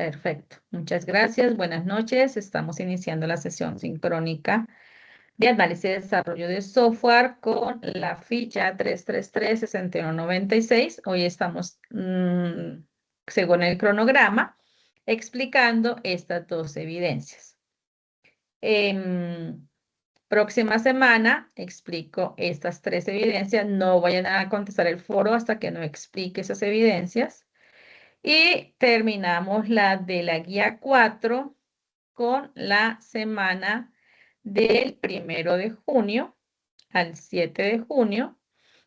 Perfecto. Muchas gracias. Buenas noches. Estamos iniciando la sesión sincrónica de análisis y desarrollo de software con la ficha 333-6196. Hoy estamos, según el cronograma, explicando estas dos evidencias. Próxima semana explico estas tres evidencias. No vayan a contestar el foro hasta que no explique esas evidencias. Y terminamos la de la guía 4 con la semana del 1 de junio al 7 de junio.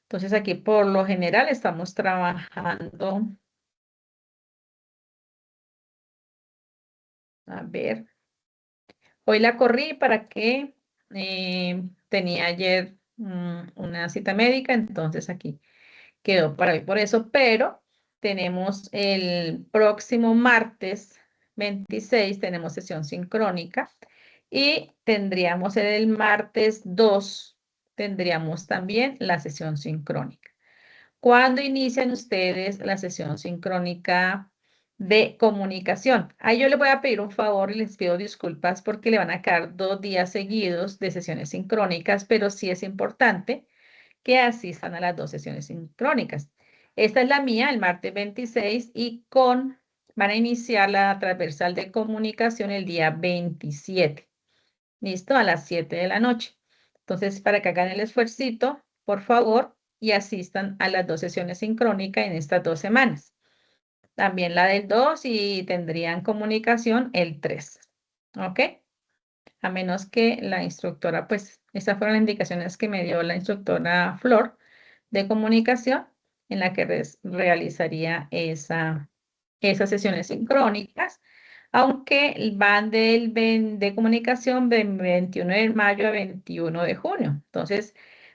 Entonces aquí por lo general estamos trabajando. A ver. Hoy la corrí para que tenía ayer una cita médica, entonces aquí quedó para hoy por eso, pero tenemos el próximo martes 26, tenemos sesión sincrónica y tendríamos el martes 2, tendríamos también la sesión sincrónica. ¿Cuándo inician ustedes la sesión sincrónica de comunicación? Ahí yo les voy a pedir un favor y les pido disculpas porque le van a quedar 2 días seguidos de sesiones sincrónicas, pero sí es importante que asistan a las 2 sesiones sincrónicas. Esta es la mía, el martes 26, y van a iniciar la transversal de comunicación el día 27. ¿Listo? A las 7 de la noche. Entonces, para que hagan el esfuercito, por favor, y asistan a las 2 sesiones sincrónicas en estas 2 semanas. También la del 2 y tendrían comunicación el 3. ¿Ok? A menos que la instructora, pues, esas fueron las indicaciones que me dio la instructora Flor de comunicación, en la que realizaría esas sesiones sincrónicas, aunque van de comunicación de 21 de mayo a 21 de junio. Entonces,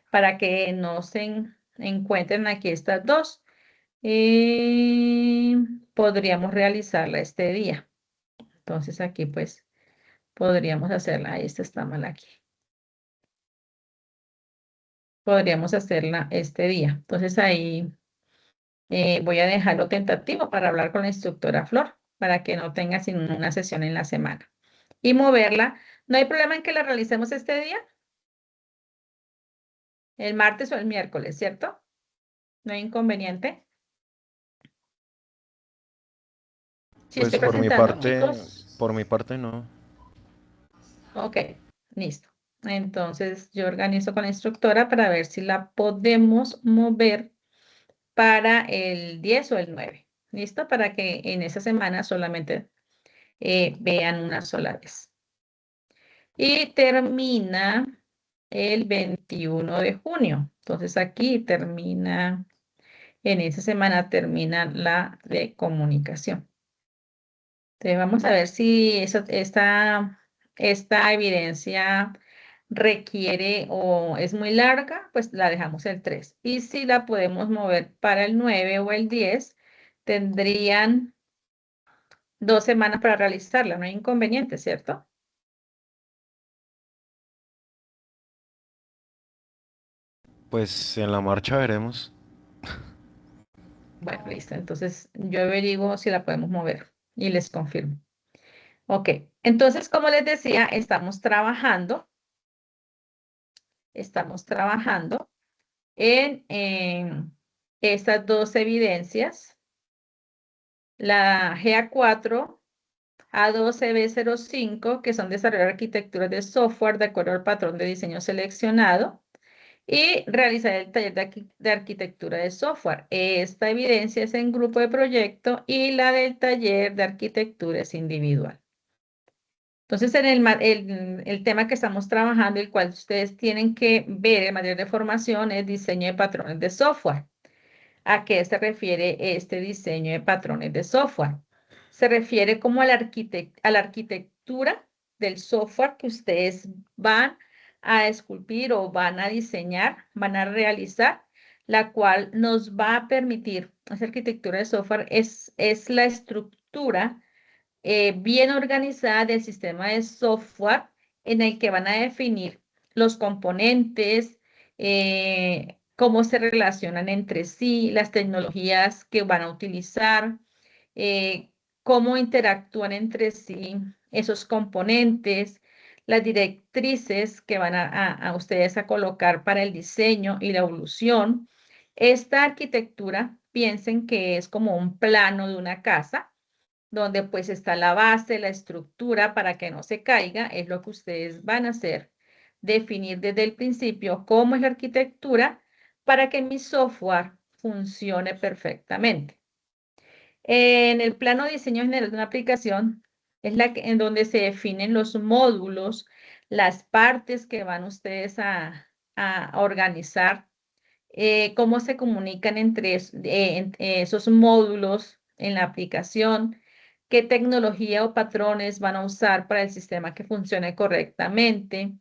para que no se encuentren aquí estas dos, podríamos realizarla este día. Entonces, aquí pues podríamos hacerla. Esta está mal aquí. Podríamos hacerla este día. Entonces, ahí voy a dejarlo tentativo para hablar con la instructora Flor, para que no tenga sino una sesión en la semana. Y moverla. ¿No hay problema en que la realicemos este día? El martes o el miércoles, ¿cierto? ¿No hay inconveniente? Si Pues estoy presentando, chicos. por mi parte no. Ok, listo. Entonces yo organizo con la instructora para ver si la podemos mover para el 10 o el 9. ¿Listo? Para que en esa semana solamente vean una sola vez. Y termina el 21 de junio. Entonces aquí termina, en esa semana termina la de comunicación. Entonces vamos a ver si esta evidencia requiere o es muy larga, pues la dejamos el 3. Y si la podemos mover para el 9 o el 10, tendrían 2 semanas para realizarla. No hay inconveniente, ¿cierto? Pues en la marcha veremos. Bueno, listo. Entonces yo averiguo si la podemos mover y les confirmo. Ok. Entonces, como les decía, estamos trabajando en estas dos evidencias. La GA4, A12B05, que son desarrollar arquitecturas de software de acuerdo al patrón de diseño seleccionado, y realizar el taller de arquitectura de software. Esta evidencia es en grupo de proyecto y la del taller de arquitectura es individual. Entonces, en el tema que estamos trabajando, el cual ustedes tienen que ver en materia de formación, es diseño de patrones de software. ¿A qué se refiere este diseño de patrones de software? Se refiere como a la arquitectura del software que ustedes van a esculpir o van a diseñar, van a realizar, la cual nos va a permitir, esa arquitectura de software es la estructura bien organizada del sistema de software en el que van a definir los componentes, cómo se relacionan entre sí, las tecnologías que van a utilizar, eh, cómo interactúan entre sí esos componentes, las directrices que van a ustedes a colocar para el diseño y la evolución. Esta arquitectura, piensen que es como un plano de una casa, donde pues está la base, la estructura para que no se caiga, es lo que ustedes van a hacer, definir desde el principio cómo es la arquitectura para que mi software funcione perfectamente. En el plano de diseño general de una aplicación es en donde se definen los módulos, las partes que van ustedes a organizar, cómo se comunican entre esos módulos en la aplicación, qué tecnología o patrones van a usar para el sistema que funcione correctamente,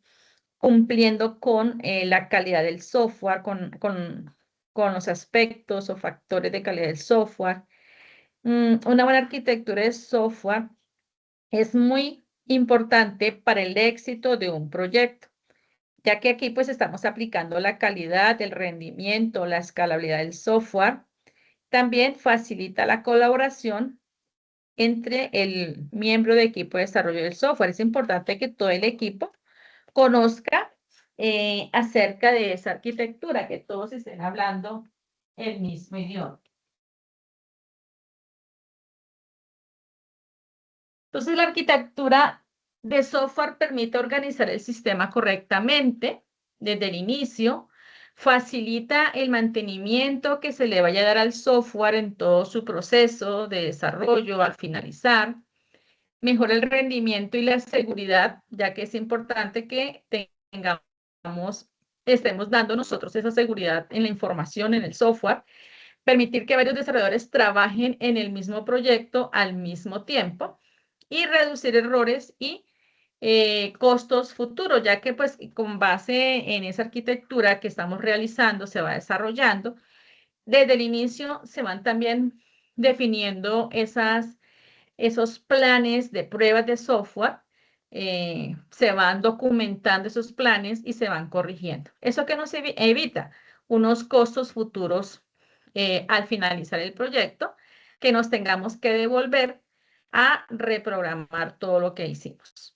cumpliendo con la calidad del software, con los aspectos o factores de calidad del software. Una buena arquitectura de software es muy importante para el éxito de un proyecto, ya que aquí pues estamos aplicando la calidad, el rendimiento, la escalabilidad del software. También facilita la colaboración entre el miembro de equipo de desarrollo del software. Es importante que todo el equipo conozca acerca de esa arquitectura, que todos estén hablando el mismo idioma. Entonces, la arquitectura de software permite organizar el sistema correctamente desde el inicio, facilita el mantenimiento que se le vaya a dar al software en todo su proceso de desarrollo al finalizar, mejora el rendimiento y la seguridad, ya que es importante que estemos dando nosotros esa seguridad en la información, en el software, permitir que varios desarrolladores trabajen en el mismo proyecto al mismo tiempo y reducir errores y costos futuros, ya que pues con base en esa arquitectura que estamos realizando, se va desarrollando, desde el inicio se van también definiendo esos planes de pruebas de software, se van documentando esos planes y se van corrigiendo. Eso que nos evita unos costos futuros al finalizar el proyecto, que nos tengamos que devolver a reprogramar todo lo que hicimos.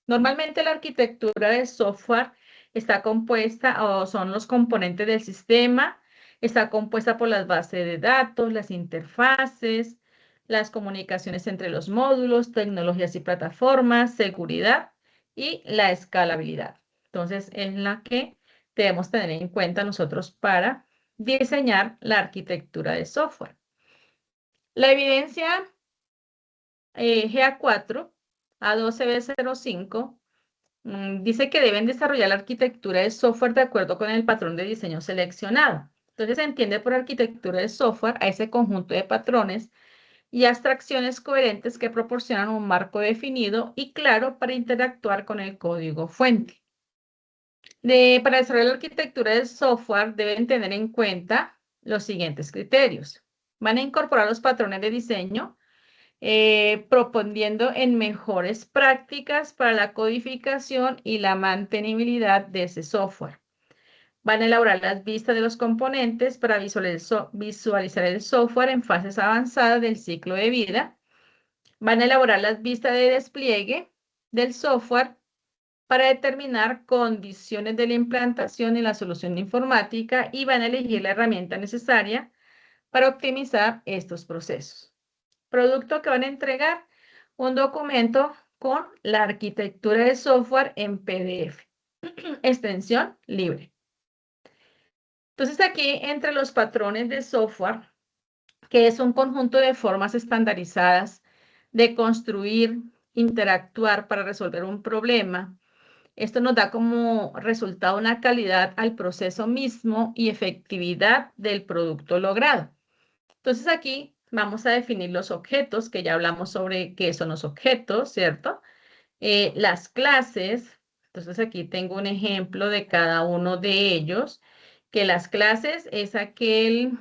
Normalmente la arquitectura de software está compuesta o son los componentes del sistema, está compuesta por las bases de datos, las interfaces, las comunicaciones entre los módulos, tecnologías y plataformas, seguridad y la escalabilidad. Entonces, es la que debemos tener en cuenta nosotros para diseñar la arquitectura de software. La evidencia GA4 A12B05 dice que deben desarrollar la arquitectura de software de acuerdo con el patrón de diseño seleccionado. Entonces, se entiende por arquitectura de software a ese conjunto de patrones y abstracciones coherentes que proporcionan un marco definido y claro para interactuar con el código fuente. Para desarrollar la arquitectura del software deben tener en cuenta los siguientes criterios. Van a incorporar los patrones de diseño, proponiendo en mejores prácticas para la codificación y la mantenibilidad de ese software. Van a elaborar las vistas de los componentes para visualizar el software en fases avanzadas del ciclo de vida. Van a elaborar las vistas de despliegue del software para determinar condiciones de la implantación y la solución de informática y van a elegir la herramienta necesaria para optimizar estos procesos. Producto que van a entregar, un documento con la arquitectura de software en PDF. Extensión libre. Entonces aquí entre los patrones de software, que es un conjunto de formas estandarizadas de construir, interactuar para resolver un problema. Esto nos da como resultado una calidad al proceso mismo y efectividad del producto logrado. Entonces aquí vamos a definir los objetos, que ya hablamos sobre qué son los objetos, ¿cierto? Las clases, entonces aquí tengo un ejemplo de cada uno de ellos, que las clases es aquel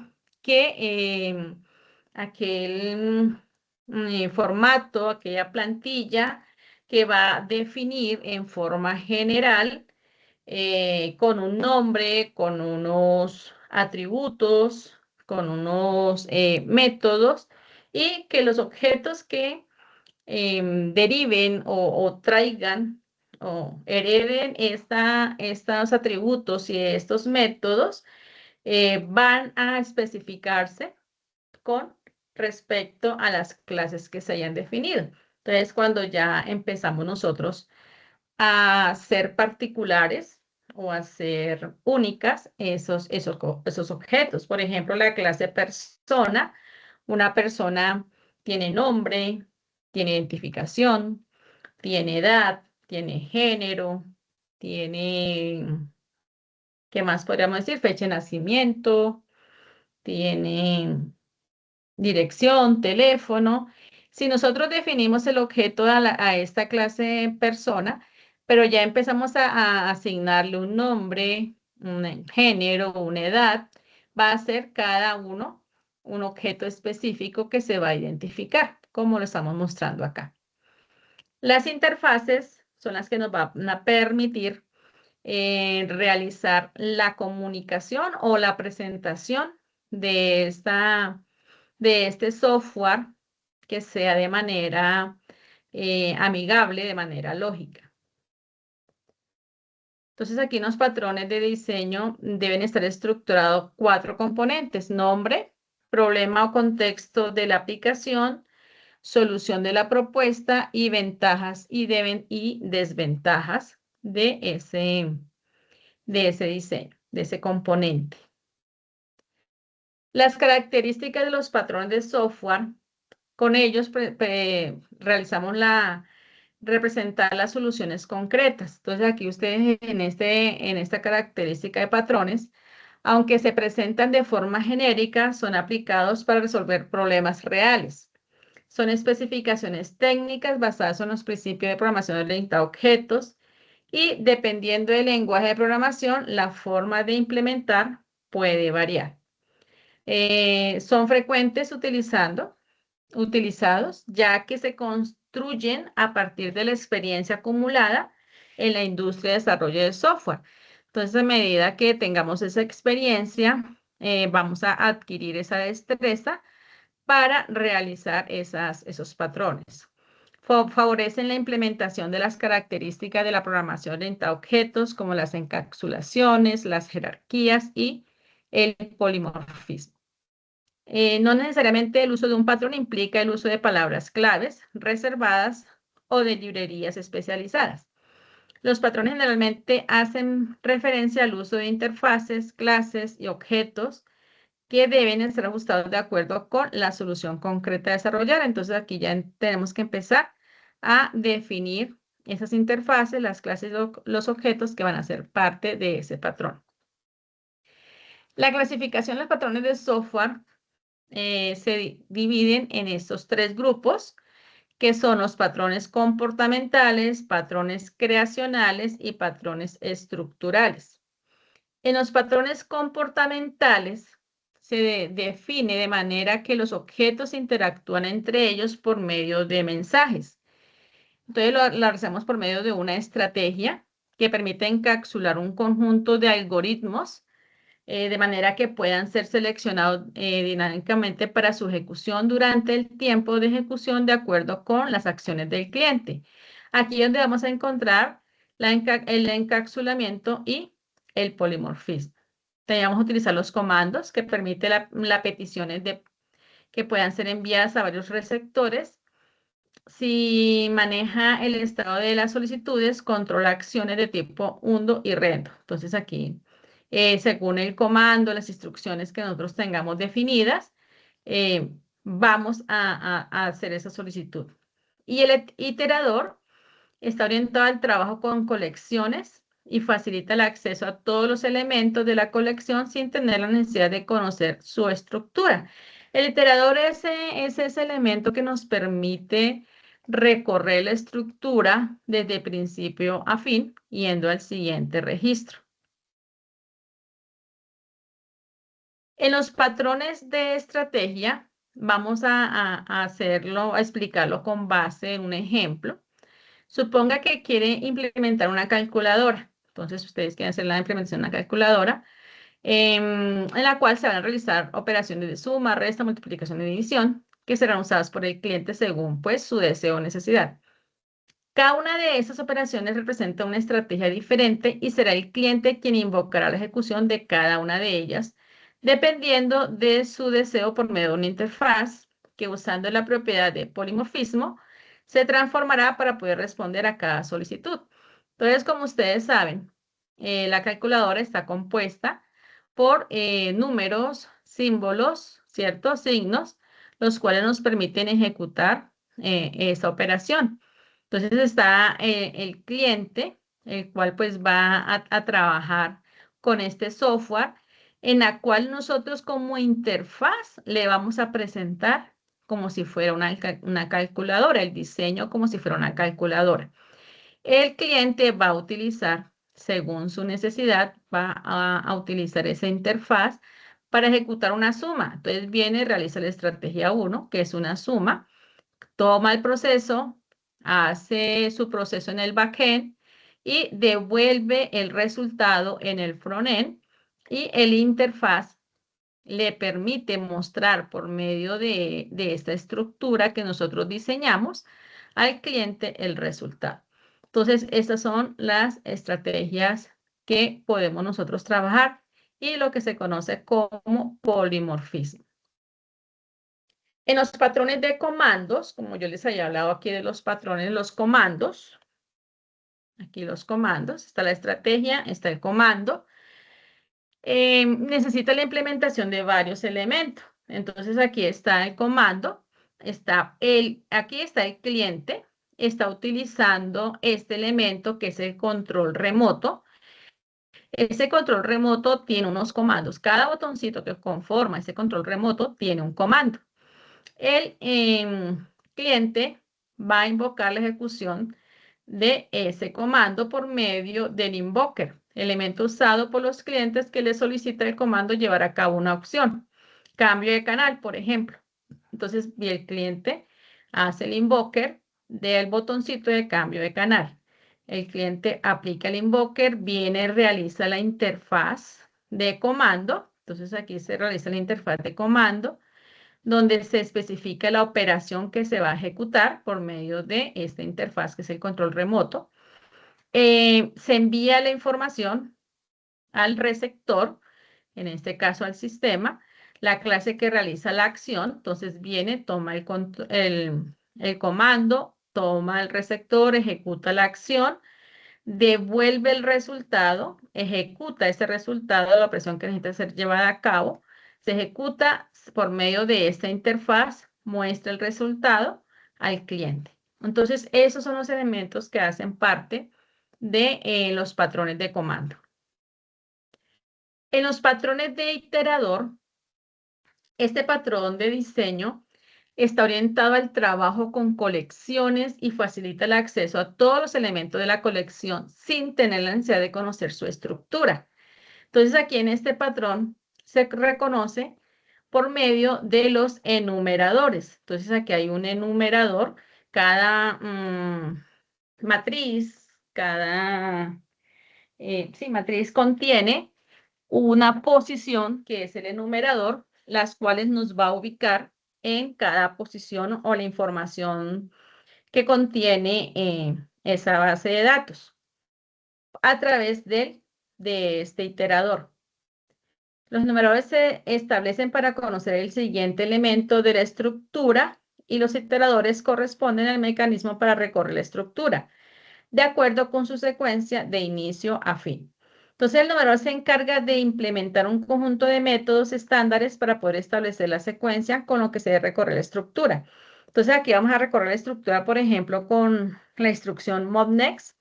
formato, aquella plantilla que va a definir en forma general con un nombre, con unos atributos, con unos métodos y que los objetos que deriven o traigan o hereden estos atributos y estos métodos, van a especificarse con respecto a las clases que se hayan definido. Entonces, cuando ya empezamos nosotros a ser particulares o a ser únicas esos objetos. Por ejemplo, la clase persona, una persona tiene nombre, tiene identificación, tiene edad, tiene género, tiene, ¿qué más podríamos decir? Fecha de nacimiento, tiene dirección, teléfono. Si nosotros definimos el objeto a esta clase persona, pero ya empezamos a asignarle un nombre, un género, una edad, va a ser cada uno un objeto específico que se va a identificar, como lo estamos mostrando acá. Las interfaces son las que nos van a permitir realizar la comunicación o la presentación de este software que sea de manera amigable, de manera lógica. Entonces aquí en los patrones de diseño deben estar estructurados 4 componentes: nombre, problema o contexto de la aplicación, solución de la propuesta y ventajas y desventajas de ese diseño, de ese componente. Las características de los patrones de software. Con ellos realizamos representar las soluciones concretas. Entonces aquí ustedes en esta característica de patrones, aunque se presentan de forma genérica, son aplicados para resolver problemas reales. Son especificaciones técnicas basadas en los principios de programación orientada a objetos y dependiendo del lenguaje de programación, la forma de implementar puede variar. Son frecuentes utilizados, ya que se construyen a partir de la experiencia acumulada en la industria de desarrollo de software. Entonces, a medida que tengamos esa experiencia, vamos a adquirir esa destreza para realizar esos patrones. Favorecen la implementación de las características de la programación orientada a objetos, como las encapsulaciones, las jerarquías y el polimorfismo. No necesariamente el uso de un patrón implica el uso de palabras claves reservadas o de librerías especializadas. Los patrones generalmente hacen referencia al uso de interfaces, clases y objetos que deben estar ajustados de acuerdo con la solución concreta a desarrollar. Entonces aquí ya tenemos que empezar a definir esas interfaces, las clases, los objetos que van a ser parte de ese patrón. La clasificación de los patrones de software se dividen en estos 3 grupos, que son los patrones comportamentales, patrones creacionales y patrones estructurales. En los patrones comportamentales se define de manera que los objetos interactúan entre ellos por medio de mensajes. Entonces lo hacemos por medio de una estrategia que permite encapsular un conjunto de algoritmos de manera que puedan ser seleccionados dinámicamente para su ejecución durante el tiempo de ejecución de acuerdo con las acciones del cliente. Aquí es donde vamos a encontrar el encapsulamiento y el polimorfismo. Vamos a utilizar los comandos que permiten las peticiones que puedan ser enviadas a varios receptores. Si maneja el estado de las solicitudes, controla acciones de tipo undo y rendo. Entonces aquí, según el comando, las instrucciones que nosotros tengamos definidas, vamos a hacer esa solicitud. Y el iterador está orientado al trabajo con colecciones y facilita el acceso a todos los elementos de la colección sin tener la necesidad de conocer su estructura. El iterador es ese elemento que nos permite recorrer la estructura desde principio a fin, yendo al siguiente registro. En los patrones de estrategia, vamos a hacerlo, a explicarlo con base en un ejemplo. Suponga que quiere implementar una calculadora. Entonces, ustedes quieren hacer la implementación de una calculadora en la cual se van a realizar operaciones de suma, resta, multiplicación y división que serán usadas por el cliente según pues su deseo o necesidad. Cada una de estas operaciones representa una estrategia diferente y será el cliente quien invocará la ejecución de cada una de ellas, dependiendo de su deseo por medio de una interfaz que usando la propiedad de polimorfismo se transformará para poder responder a cada solicitud. Entonces, como ustedes saben, la calculadora está compuesta por números, símbolos, ciertos signos, los cuales nos permiten ejecutar esa operación. Entonces está el cliente, el cual pues va a trabajar con este software, en la cual nosotros como interfaz le vamos a presentar como si fuera una calculadora, el diseño como si fuera una calculadora. El cliente va a utilizar, según su necesidad, va a utilizar esa interfaz para ejecutar una suma. Entonces viene, realiza la estrategia 1, que es una suma, toma el proceso, hace su proceso en el backend y devuelve el resultado en el frontend y el interfaz le permite mostrar por medio de esta estructura que nosotros diseñamos al cliente el resultado. Entonces, estas son las estrategias que podemos nosotros trabajar y lo que se conoce como polimorfismo. En los patrones de comandos, como yo les había hablado aquí de los patrones, los comandos, aquí los comandos, está la estrategia, está el comando, necesita la implementación de varios elementos. Entonces aquí está el comando, aquí está el cliente, está utilizando este elemento que es el control remoto. Ese control remoto tiene unos comandos. Cada botoncito que conforma ese control remoto tiene un comando. El cliente va a invocar la ejecución de ese comando por medio del invoker, elemento usado por los clientes que le solicita el comando llevar a cabo una opción. Cambio de canal, por ejemplo. Entonces, el cliente hace el invoker del botoncito de cambio de canal. El cliente aplica el invoker, viene, realiza la interfaz de comando. Entonces, aquí se realiza la interfaz de comando donde se especifica la operación que se va a ejecutar por medio de esta interfaz, que es el control remoto. Se envía la información al receptor, en este caso al sistema, la clase que realiza la acción, entonces viene, toma el comando, toma el receptor, ejecuta la acción, devuelve el resultado, ejecuta ese resultado de la operación que necesita ser llevada a cabo, se ejecuta por medio de esta interfaz, muestra el resultado al cliente. Entonces, esos son los elementos que hacen parte de los patrones de comando. En los patrones de iterador, este patrón de diseño está orientado al trabajo con colecciones y facilita el acceso a todos los elementos de la colección sin tener la necesidad de conocer su estructura. Entonces, aquí en este patrón se reconoce por medio de los enumeradores. Entonces, aquí hay un enumerador. Cada matriz, matriz contiene una posición que es el enumerador, las cuales nos va a ubicar en cada posición o la información que contiene esa base de datos a través de este iterador. Los numeradores se establecen para conocer el siguiente elemento de la estructura y los iteradores corresponden al mecanismo para recorrer la estructura, de acuerdo con su secuencia de inicio a fin. Entonces, el numerador se encarga de implementar un conjunto de métodos estándares para poder establecer la secuencia con lo que se debe recorrer la estructura. Entonces, aquí vamos a recorrer la estructura, por ejemplo, con la instrucción modnext.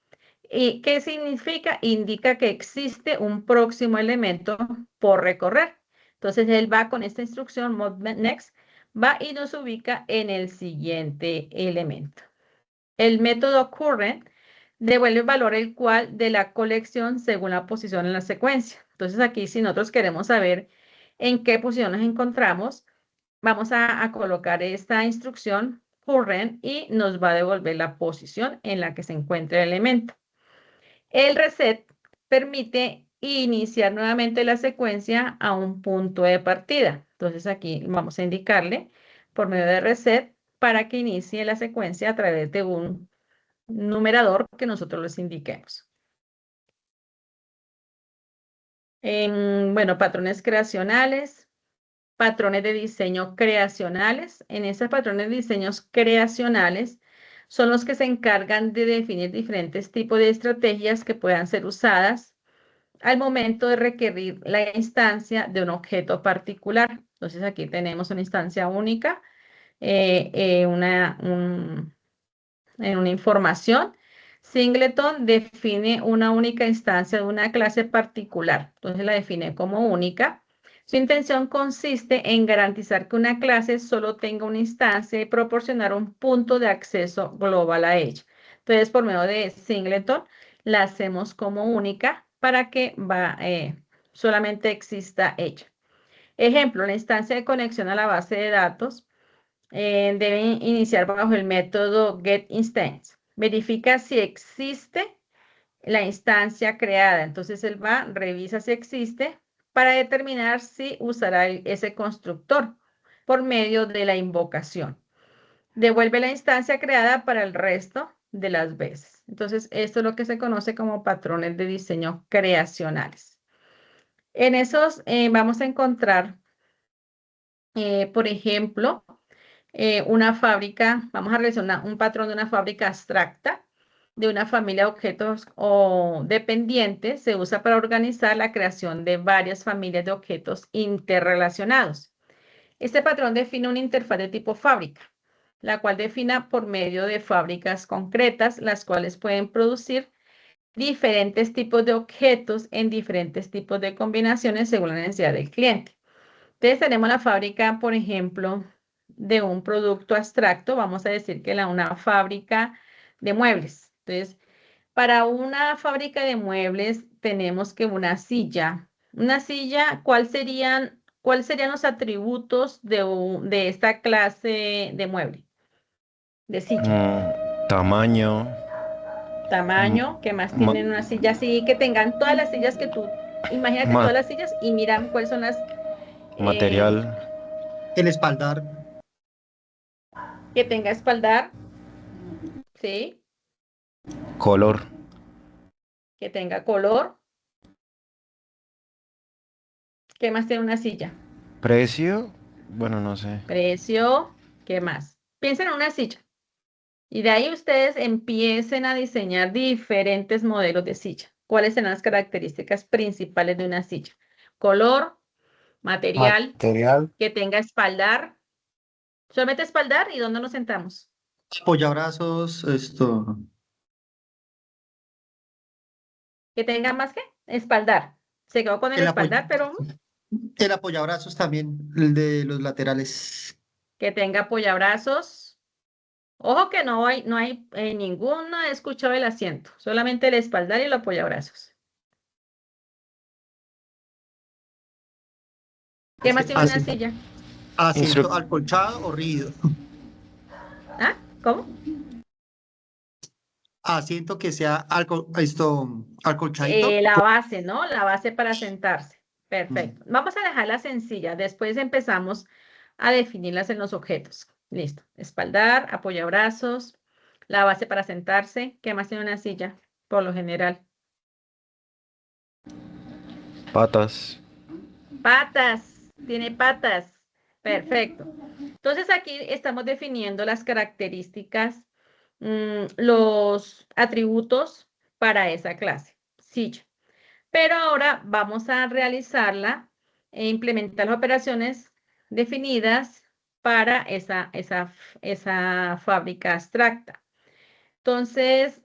¿Y qué significa? Indica que existe un próximo elemento por recorrer. Entonces, él va con esta instrucción modnext, va y nos ubica en el siguiente elemento. El método current devuelve el valor el cual de la colección según la posición en la secuencia. Entonces aquí si nosotros queremos saber en qué posición nos encontramos, vamos a colocar esta instrucción current y nos va a devolver la posición en la que se encuentra el elemento. El reset permite iniciar nuevamente la secuencia a un punto de partida. Entonces aquí vamos a indicarle por medio de reset para que inicie la secuencia a través de un numerador que nosotros les indiquemos. Bueno, patrones creacionales, patrones de diseño creacionales. En esos patrones de diseños creacionales son los que se encargan de definir diferentes tipos de estrategias que puedan ser usadas al momento de requerir la instancia de un objeto particular. Entonces aquí tenemos una instancia única, en una información. Singleton define una única instancia de una clase particular, entonces la define como única. Su intención consiste en garantizar que una clase solo tenga una instancia y proporcionar un punto de acceso global a ella. Entonces, por medio de Singleton, la hacemos como única para que solamente exista ella. Ejemplo, la instancia de conexión a la base de datos debe iniciar bajo el método getInstance. Verifica si existe la instancia creada. Entonces él va, revisa si existe para determinar si usará ese constructor por medio de la invocación. Devuelve la instancia creada para el resto de las veces. Entonces esto es lo que se conoce como patrones de diseño creacionales. En esos vamos a encontrar, por ejemplo, una fábrica, vamos a realizar un patrón de una fábrica abstracta de una familia de objetos o dependientes. Se usa para organizar la creación de varias familias de objetos interrelacionados. Este patrón define una interfaz de tipo fábrica, la cual defina por medio de fábricas concretas, las cuales pueden producir diferentes tipos de objetos en diferentes tipos de combinaciones según la necesidad del cliente. Entonces tenemos la fábrica, por ejemplo, de un producto abstracto, vamos a decir que una fábrica de muebles. Entonces, para una fábrica de muebles tenemos que una silla, cuáles serían los atributos de esta clase de mueble, de silla? Tamaño, m- Tamaño, ¿qué más ma- tienen una silla así? Que tengan todas las sillas que tú, imagínate ma- todas las sillas y mira cuáles son las eh, material, El espaldar, que tenga espaldar, ¿sí? color, Que tenga color. ¿Qué más tiene una silla? precio, bueno, no sé. Precio. ¿Qué más? Piensen en una silla. Y de ahí ustedes empiecen a diseñar diferentes modelos de silla. ¿Cuáles serán las características principales de una silla? Color, material, material, que tenga espaldar. Solamente espaldar y dónde nos sentamos. apoyabrazos, Que tenga más que espaldar. Se quedó con el el apoy- espaldar, pero el apoyabrazos también, el de los laterales. que tenga apoyabrazos. Ojo que no hay ninguno he escuchado el asiento, solamente el espaldar y el apoyabrazos. ¿Qué más tiene una Asi- silla? Asiento Instru- acolchado o rígido. ¿Ah? ¿Cómo? Asiento que sea acolchadito. La base, ¿no? La base para sentarse. Mm. Perfecto. Vamos a dejarla sencilla. Después empezamos a definirlas en los objetos. Listo. Espaldar, apoyabrazos, la base para sentarse. ¿Qué más tiene una silla? Por lo general. patas, Patas. Tiene patas. Perfecto. Entonces aquí estamos definiendo las características, los atributos para esa clase. Silla. Pero ahora vamos a realizarla e implementar las operaciones definidas para esa fábrica abstracta. Entonces,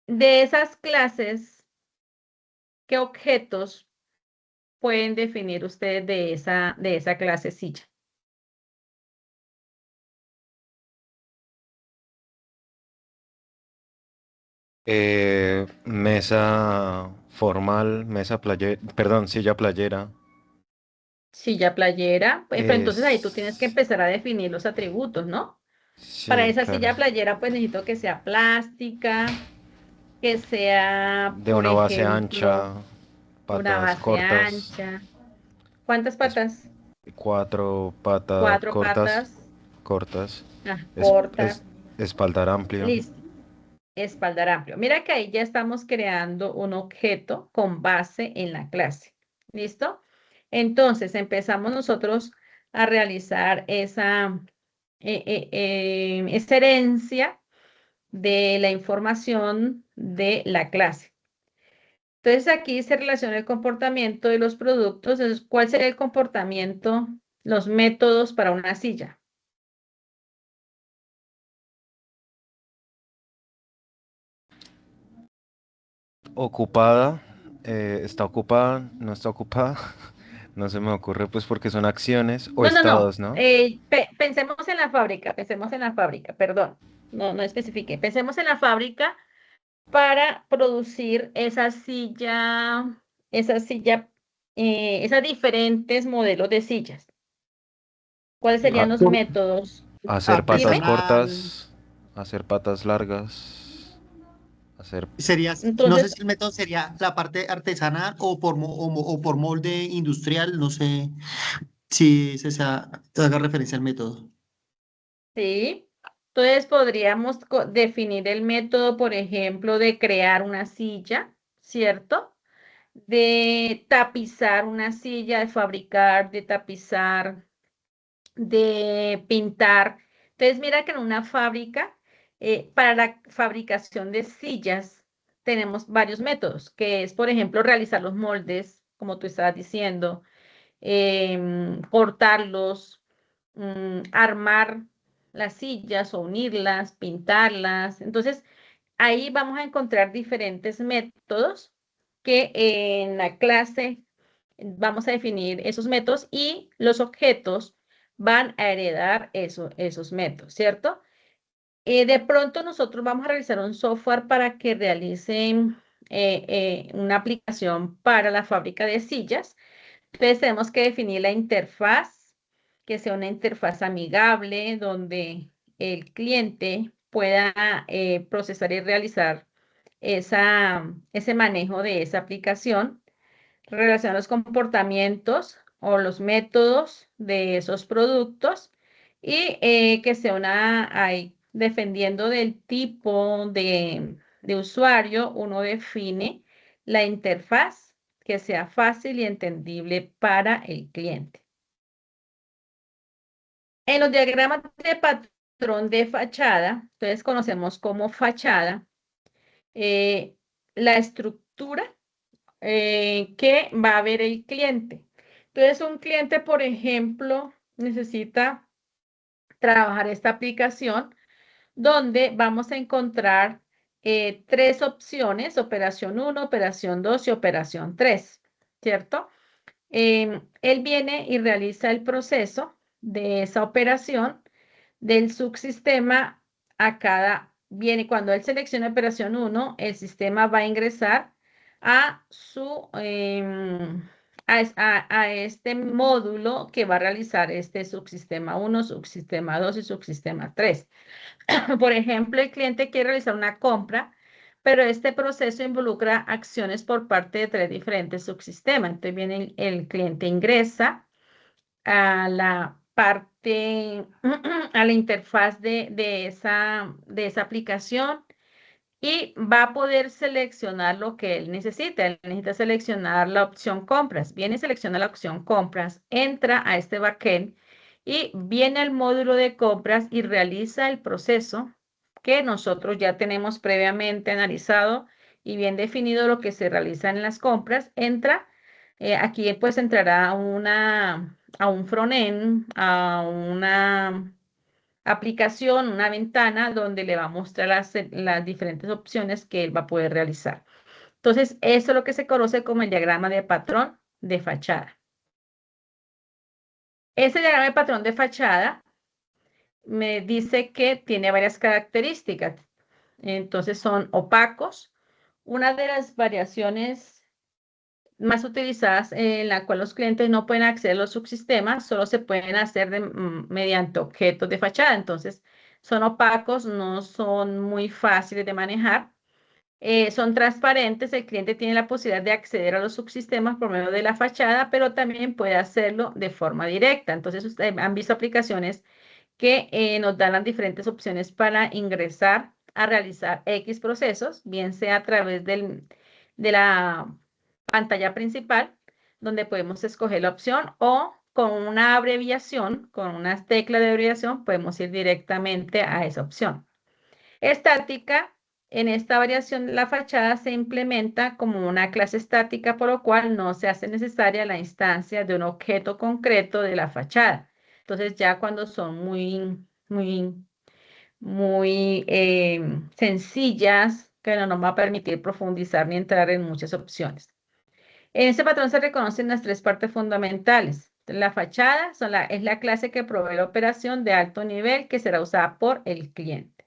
de esas clases, ¿qué objetos pueden definir ustedes de esa clase silla? mesa formal, mesa playera, perdón, silla playera, Silla playera, pero entonces ahí tú tienes que es, empezar a definir los atributos, ¿no? Para sí, esa claro, silla playera, pues necesito que sea plástica, que sea, de por una base ejemplo, ancha, una patas base cortas, ancha. ¿Cuántas es- patas? Cuatro patas Cuatro cortas, patas, cortas. Es, cortas, es espaldar amplio. listo. Espaldar amplio. Mira que ahí ya estamos creando un objeto con base en la clase. ¿Listo? Entonces empezamos nosotros a realizar esa herencia de la información de la clase. Entonces aquí se relaciona el comportamiento de los productos. Entonces, ¿cuál sería el comportamiento, los métodos para una silla? Ocupada, está ocupada, no está ocupada. No se me ocurre pues porque son acciones o No, no, no. estados, ¿no? Pensemos en la fábrica, perdón. No, no especifique. Pensemos en la fábrica para producir esa silla, esas diferentes modelos de sillas. ¿Cuáles serían A- los métodos? hacer patas Dime. Artesanal. cortas, hacer patas largas, hacer... Sería, no sé Entonces, si el método sería la parte artesanal o por, o por molde industrial, no sé si te haga referencia al método. sí. Entonces podríamos definir el método, por ejemplo, de crear una silla, ¿cierto? De tapizar una silla, de fabricar, de tapizar, de pintar. Entonces, mira que en una fábrica, para la fabricación de sillas, tenemos varios métodos, que es, por ejemplo, realizar los moldes, como tú estabas diciendo, cortarlos, armar las sillas o unirlas, pintarlas. Entonces, ahí vamos a encontrar diferentes métodos que en la clase vamos a definir esos métodos y los objetos van a heredar esos métodos, ¿cierto? De pronto nosotros vamos a realizar un software para que realicen una aplicación para la fábrica de sillas. Entonces tenemos que definir la interfaz, que sea una interfaz amigable, donde el cliente pueda procesar y realizar ese manejo de esa aplicación, relacionar los comportamientos o los métodos de esos productos y que sea ahí, dependiendo del tipo de usuario, uno define la interfaz que sea fácil y entendible para el cliente. En los diagramas de patrón de fachada, entonces conocemos como fachada, eh, la estructura que va a ver el cliente. Entonces, un cliente, por ejemplo, necesita trabajar esta aplicación donde vamos a encontrar tres opciones, operación 1, operación 2 y operación 3, ¿cierto? Él viene y realiza el proceso de esa operación del subsistema viene cuando él selecciona operación 1, el sistema va a ingresar a a este módulo que va a realizar este subsistema 1, subsistema 2 y subsistema 3. Por ejemplo, el cliente quiere realizar una compra, pero este proceso involucra acciones por parte de tres diferentes subsistemas. Entonces viene el cliente ingresa a la parte, a la interfaz de esa aplicación y va a poder seleccionar lo que él necesita. Él necesita seleccionar la opción compras. Viene y selecciona la opción compras, entra a este backend y viene al módulo de compras y realiza el proceso que nosotros ya tenemos previamente analizado y bien definido lo que se realiza en las compras. Entra, aquí pues entrará a un frontend, a una aplicación, una ventana donde le va a mostrar las diferentes opciones que él va a poder realizar. Entonces, eso es lo que se conoce como el diagrama de patrón de fachada. Ese diagrama de patrón de fachada me dice que tiene varias características. Entonces, son opacos. Una de las variaciones más utilizadas en la cual los clientes no pueden acceder a los subsistemas, solo se pueden hacer mediante objetos de fachada. Entonces, son opacos, no son muy fáciles de manejar. son transparentes, el cliente tiene la posibilidad de acceder a los subsistemas por medio de la fachada, pero también puede hacerlo de forma directa. Entonces, ustedes han visto aplicaciones que nos dan las diferentes opciones para ingresar a realizar X procesos, bien sea a través de la pantalla principal, donde podemos escoger la opción, o con una abreviación, con una tecla de abreviación, podemos ir directamente a esa opción. Estática, en esta variación la fachada se implementa como una clase estática, por lo cual no se hace necesaria la instancia de un objeto concreto de la fachada. Entonces ya cuando son muy sencillas, que no nos va a permitir profundizar ni entrar en muchas opciones. En este patrón se reconocen las tres partes fundamentales. La fachada es la clase que provee la operación de alto nivel que será usada por el cliente.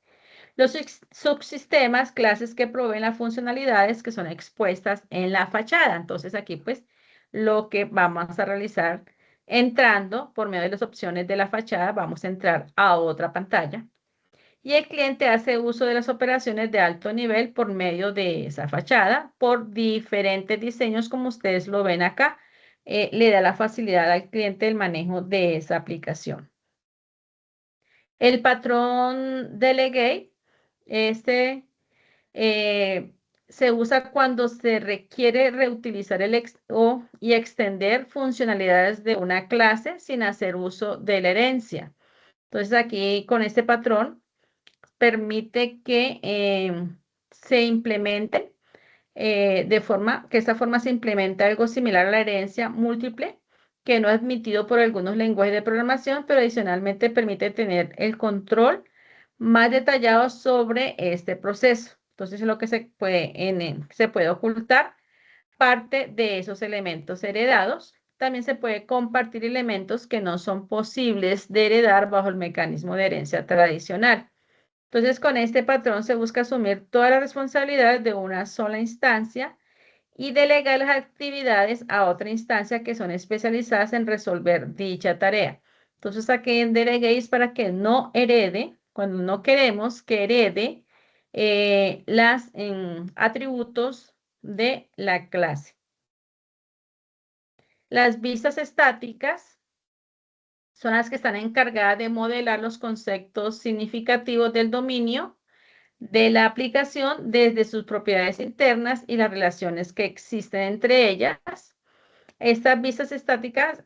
Los subsistemas, clases que proveen las funcionalidades que son expuestas en la fachada. Entonces aquí pues lo que vamos a realizar entrando por medio de las opciones de la fachada, vamos a entrar a otra pantalla. Y el cliente hace uso de las operaciones de alto nivel por medio de esa fachada, por diferentes diseños como ustedes lo ven acá. Le da la facilidad al cliente el manejo de esa aplicación. El patrón Delegate, este se usa cuando se requiere reutilizar y extender funcionalidades de una clase sin hacer uso de la herencia. Entonces aquí con este patrón permite que se implemente que esta forma se implementa algo similar a la herencia múltiple, que no es admitido por algunos lenguajes de programación, pero adicionalmente permite tener el control más detallado sobre este proceso. Entonces, es lo que se puede ocultar parte de esos elementos heredados. También se puede compartir elementos que no son posibles de heredar bajo el mecanismo de herencia tradicional. Entonces, con este patrón se busca asumir todas las responsabilidades de una sola instancia y delegar las actividades a otra instancia que son especializadas en resolver dicha tarea. Entonces, aquí en Delegate para que no herede, cuando no queremos que herede los atributos de la clase. Las vistas estáticas son las que están encargadas de modelar los conceptos significativos del dominio de la aplicación desde sus propiedades internas y las relaciones que existen entre ellas. Estas vistas estáticas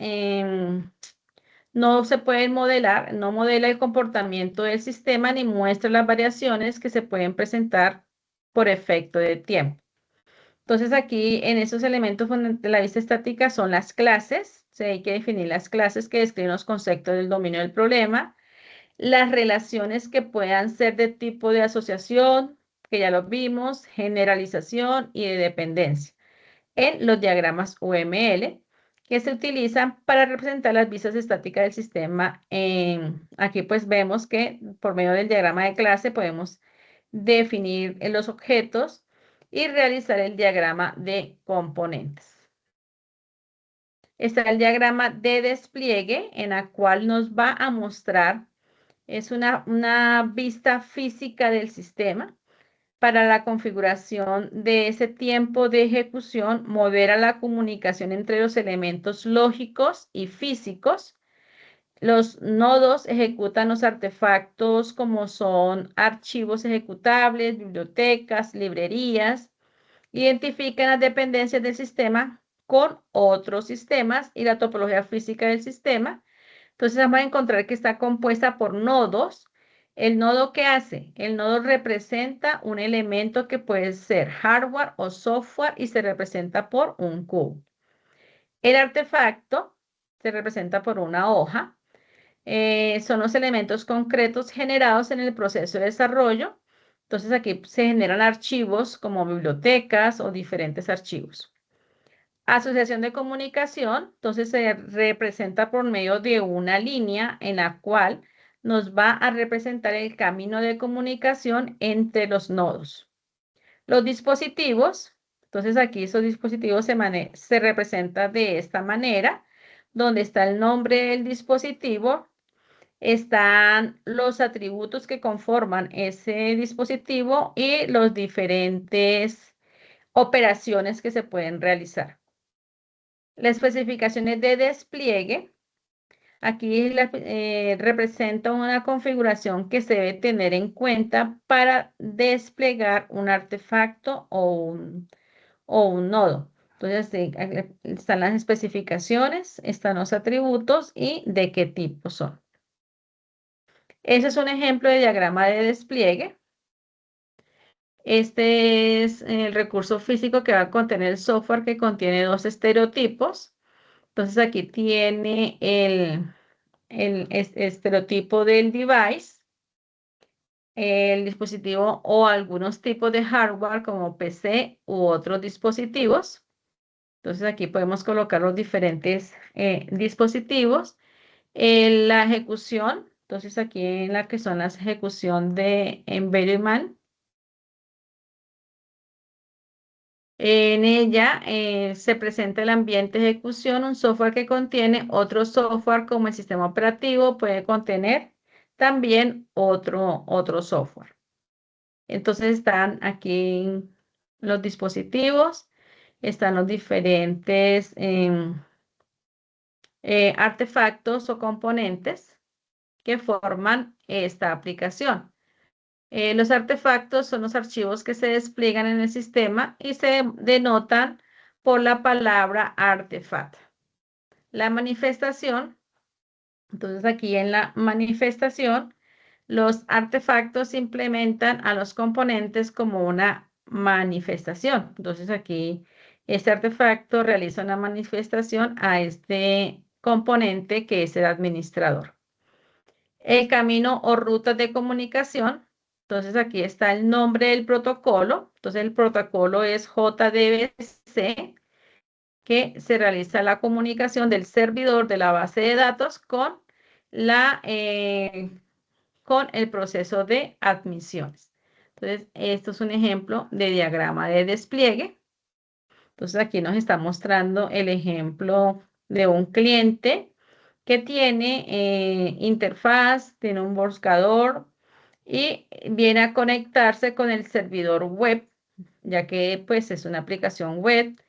no se pueden modelar, no modela el comportamiento del sistema ni muestra las variaciones que se pueden presentar por efecto de tiempo. Entonces aquí en esos elementos de la vista estática son las clases, o sea, hay que definir las clases que describen los conceptos del dominio del problema, las relaciones que puedan ser de tipo de asociación, que ya lo vimos, generalización y de dependencia, en los diagramas UML, que se utilizan para representar las vistas estáticas del sistema. Aquí pues vemos que por medio del diagrama de clase podemos definir los objetos y realizar el diagrama de componentes. Está el diagrama de despliegue, en la cual nos va a mostrar, es una vista física del sistema. Para la configuración de ese tiempo de ejecución, modera la comunicación entre los elementos lógicos y físicos. Los nodos ejecutan los artefactos como son archivos ejecutables, bibliotecas, librerías. Identifican las dependencias del sistema con otros sistemas y la topología física del sistema. Entonces vamos a encontrar que está compuesta por nodos. ¿El nodo qué hace? El nodo representa un elemento que puede ser hardware o software y se representa por un cubo. El artefacto se representa por una hoja. Son los elementos concretos generados en el proceso de desarrollo. Entonces aquí se generan archivos como bibliotecas o diferentes archivos. Asociación de comunicación, entonces se representa por medio de una línea en la cual nos va a representar el camino de comunicación entre los nodos. Los dispositivos, entonces aquí esos dispositivos se representan de esta manera, donde está el nombre del dispositivo, están los atributos que conforman ese dispositivo y los diferentes operaciones que se pueden realizar. Las especificaciones de despliegue, aquí representa una configuración que se debe tener en cuenta para desplegar un artefacto o un nodo. Entonces, están las especificaciones, están los atributos y de qué tipo son. Ese es un ejemplo de diagrama de despliegue. Este es el recurso físico que va a contener el software que contiene dos estereotipos. Entonces, aquí tiene el estereotipo del device, el dispositivo o algunos tipos de hardware como PC u otros dispositivos. Entonces, aquí podemos colocar los diferentes dispositivos. La ejecución, entonces aquí en la que son las ejecución de Embedded Man. En ella se presenta el ambiente de ejecución, un software que contiene otro software como el sistema operativo, puede contener también otro software. Entonces están aquí los dispositivos, están los diferentes artefactos o componentes que forman esta aplicación. Los artefactos son los archivos que se despliegan en el sistema y se denotan por la palabra artefact. La manifestación, entonces aquí en la manifestación, los artefactos implementan a los componentes como una manifestación. Entonces aquí este artefacto realiza una manifestación a este componente que es el administrador. El camino o rutas de comunicación. Entonces aquí está el nombre del protocolo. Entonces el protocolo es JDBC, que se realiza la comunicación del servidor de la base de datos con el proceso de admisiones. Entonces, esto es un ejemplo de diagrama de despliegue. Entonces, aquí nos está mostrando el ejemplo de un cliente que tiene interfaz, tiene un buscador y viene a conectarse con el servidor web, ya que pues es una aplicación web.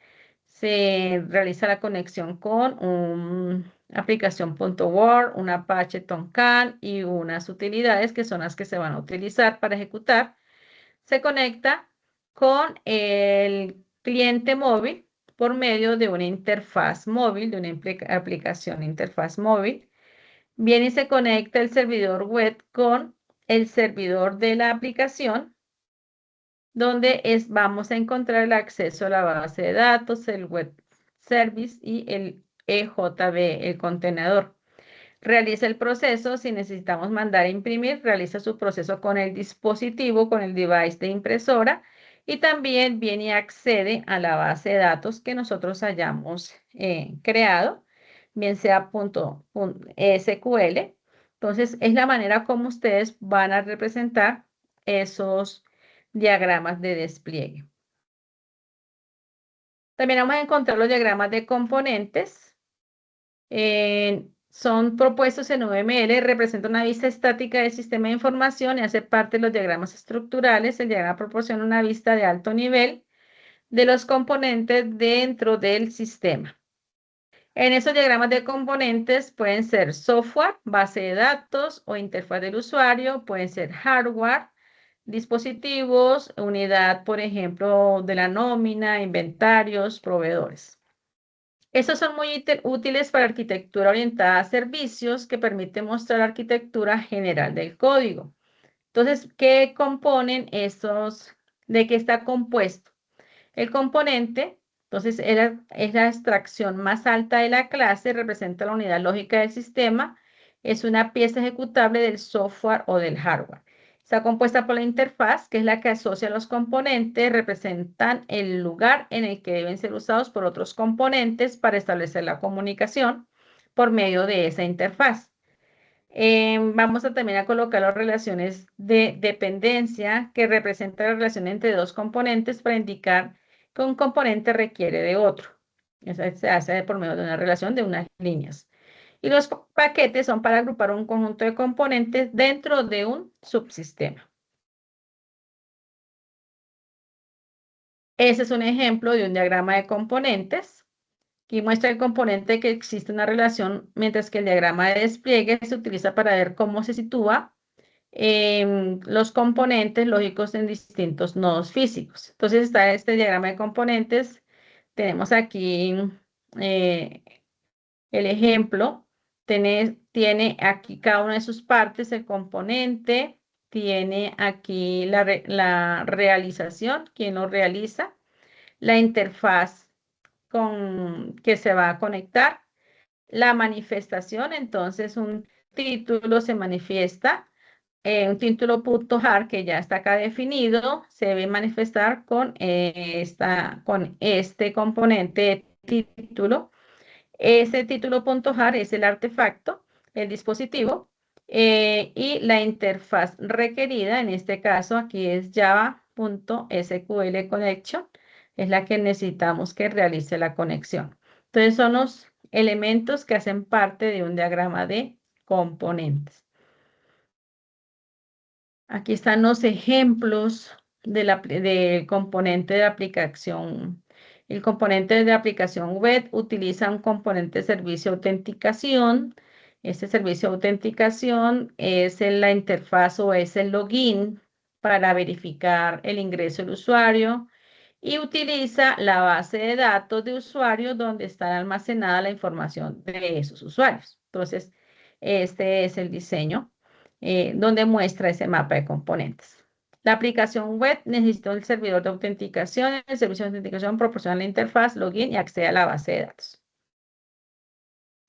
Se realiza la conexión con una aplicación.word, un Apache Tomcat y unas utilidades que son las que se van a utilizar para ejecutar. Se conecta con el cliente móvil por medio de una interfaz móvil, de una aplicación interfaz móvil. Viene y se conecta el servidor web con el servidor de la aplicación, donde vamos a encontrar el acceso a la base de datos, el web service y el EJB, el contenedor. Realiza el proceso, si necesitamos mandar a imprimir, realiza su proceso con el dispositivo, con el device de impresora y también viene y accede a la base de datos que nosotros hayamos creado, bien sea .SQL. Entonces, es la manera como ustedes van a representar esos diagramas de despliegue. También vamos a encontrar los diagramas de componentes. Son propuestos en UML, representa una vista estática del sistema de información y hace parte de los diagramas estructurales. El diagrama proporciona una vista de alto nivel de los componentes dentro del sistema. En esos diagramas de componentes pueden ser software, base de datos o interfaz del usuario, pueden ser hardware, dispositivos, unidad, por ejemplo, de la nómina, inventarios, proveedores. Estos son muy útiles para arquitectura orientada a servicios que permite mostrar la arquitectura general del código. Entonces, ¿qué componen estos? ¿De qué está compuesto? El componente, entonces, es la abstracción más alta de la clase, representa la unidad lógica del sistema, es una pieza ejecutable del software o del hardware. Está compuesta por la interfaz, que es la que asocia los componentes, representan el lugar en el que deben ser usados por otros componentes para establecer la comunicación por medio de esa interfaz. Vamos a también a colocar las relaciones de dependencia, que representan la relación entre dos componentes para indicar que un componente requiere de otro. Eso se hace por medio de una relación de unas líneas. Y los paquetes son para agrupar un conjunto de componentes dentro de un subsistema. Ese es un ejemplo de un diagrama de componentes. Aquí muestra el componente que existe una relación, mientras que el diagrama de despliegue se utiliza para ver cómo se sitúa los componentes lógicos en distintos nodos físicos. Entonces está este diagrama de componentes. Tenemos aquí eh, el ejemplo. Tiene aquí cada una de sus partes, el componente. Tiene aquí la realización, quién lo realiza, la interfaz que se va a conectar, la manifestación. Entonces un título se manifiesta, un título.jar que ya está acá definido, se debe manifestar con este componente título. Ese título.jar es el artefacto, el dispositivo, y la interfaz requerida, en este caso aquí es java.sql connection, es la que necesitamos que realice la conexión. Entonces son los elementos que hacen parte de un diagrama de componentes. Aquí están los ejemplos del componente de aplicación. El componente de aplicación web utiliza un componente de servicio de autenticación. Este servicio de autenticación es la interfaz o es el login para verificar el ingreso del usuario y utiliza la base de datos de usuarios donde está almacenada la información de esos usuarios. Entonces, este es el diseño donde muestra ese mapa de componentes. La aplicación web necesita el servidor de autenticación. El servicio de autenticación proporciona la interfaz, login y accede a la base de datos.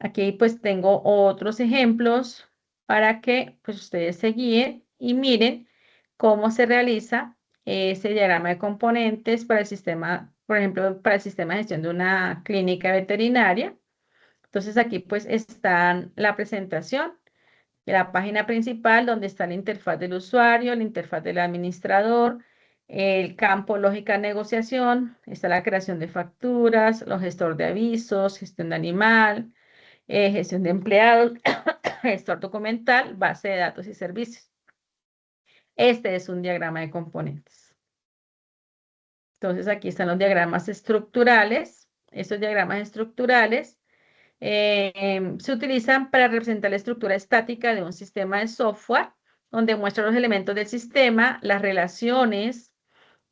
Aquí pues tengo otros ejemplos para que pues ustedes se guíen y miren cómo se realiza ese diagrama de componentes para el sistema, por ejemplo, para el sistema de gestión de una clínica veterinaria. Entonces aquí pues está la presentación, la página principal donde está la interfaz del usuario, la interfaz del administrador, el campo lógica negociación, está la creación de facturas, los gestores de avisos, gestión de animal, gestión de empleados, gestor documental, base de datos y servicios. Este es un diagrama de componentes. Entonces aquí están los diagramas estructurales. Estos diagramas estructurales se utilizan para representar la estructura estática de un sistema de software, donde muestra los elementos del sistema, las relaciones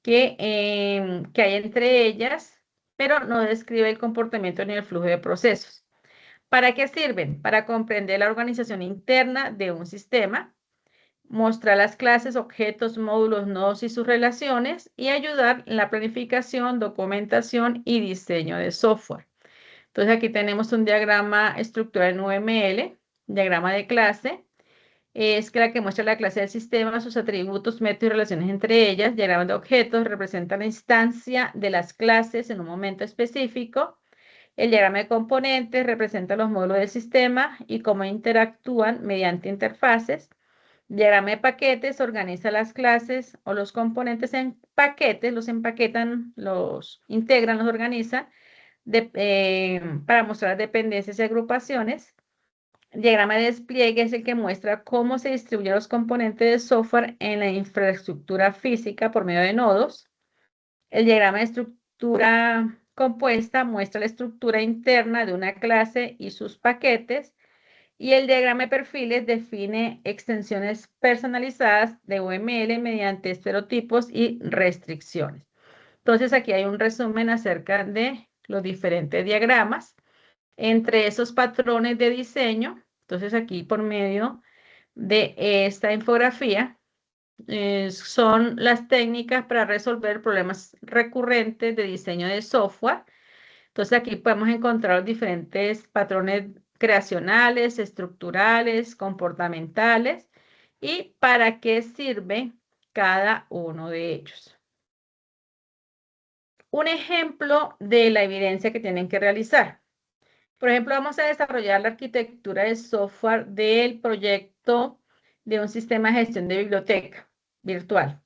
que hay entre ellas, pero no describe el comportamiento ni el flujo de procesos. ¿Para qué sirven? Para comprender la organización interna de un sistema, mostrar las clases, objetos, módulos, nodos y sus relaciones, y ayudar en la planificación, documentación y diseño de software. Entonces aquí tenemos un diagrama estructural en UML, diagrama de clase, es que la que muestra la clase del sistema, sus atributos, métodos y relaciones entre ellas. Diagrama de objetos representa la instancia de las clases en un momento específico. El diagrama de componentes representa los módulos del sistema y cómo interactúan mediante interfaces. Diagrama de paquetes organiza las clases o los componentes en paquetes, los empaquetan, los integran, los organizan para mostrar dependencias y agrupaciones. El diagrama de despliegue es el que muestra cómo se distribuyen los componentes de software en la infraestructura física por medio de nodos. El diagrama de estructura compuesta muestra la estructura interna de una clase y sus paquetes. Y el diagrama de perfiles define extensiones personalizadas de UML mediante estereotipos y restricciones. Entonces aquí hay un resumen acerca de los diferentes diagramas. Entre esos patrones de diseño, entonces aquí por medio de esta infografía, son las técnicas para resolver problemas recurrentes de diseño de software. Entonces aquí podemos encontrar los diferentes patrones creacionales, estructurales, comportamentales y para qué sirve cada uno de ellos. Un ejemplo de la evidencia que tienen que realizar. Por ejemplo, vamos a desarrollar la arquitectura de software del proyecto de un sistema de gestión de biblioteca virtual.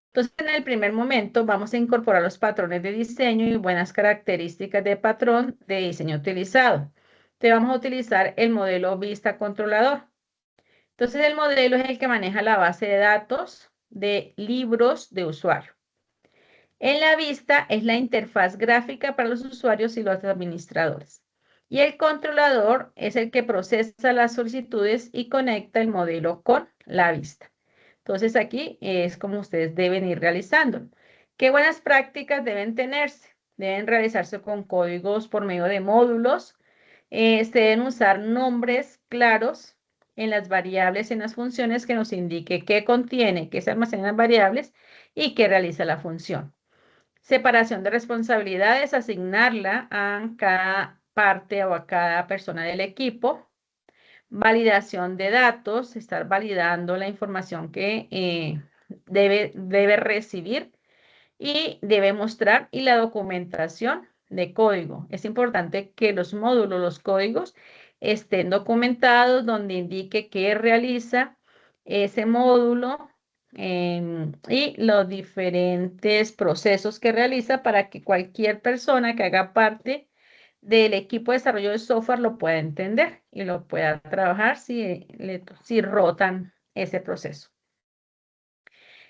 Entonces, en el primer momento vamos a incorporar los patrones de diseño y buenas características de patrón de diseño utilizado. te vamos a utilizar el modelo vista controlador. Entonces, el modelo es el que maneja la base de datos de libros de usuario. En la vista es la interfaz gráfica para los usuarios y los administradores. Y el controlador es el que procesa las solicitudes y conecta el modelo con la vista. Entonces aquí es como ustedes deben ir realizando. ¿Qué buenas prácticas deben tenerse? Deben realizarse con códigos por medio de módulos. Se deben usar nombres claros en las variables y en las funciones que nos indique qué contiene, qué se almacena en las variables y qué realiza la función. Separación de responsabilidades, asignarla a cada parte o a cada persona del equipo. Validación de datos, estar validando la información que debe recibir y debe mostrar, y la documentación de código. Es importante que los módulos, los códigos, estén documentados donde indique qué realiza ese módulo y los diferentes procesos que realiza para que cualquier persona que haga parte del equipo de desarrollo de software lo pueda entender y lo pueda trabajar si rotan ese proceso.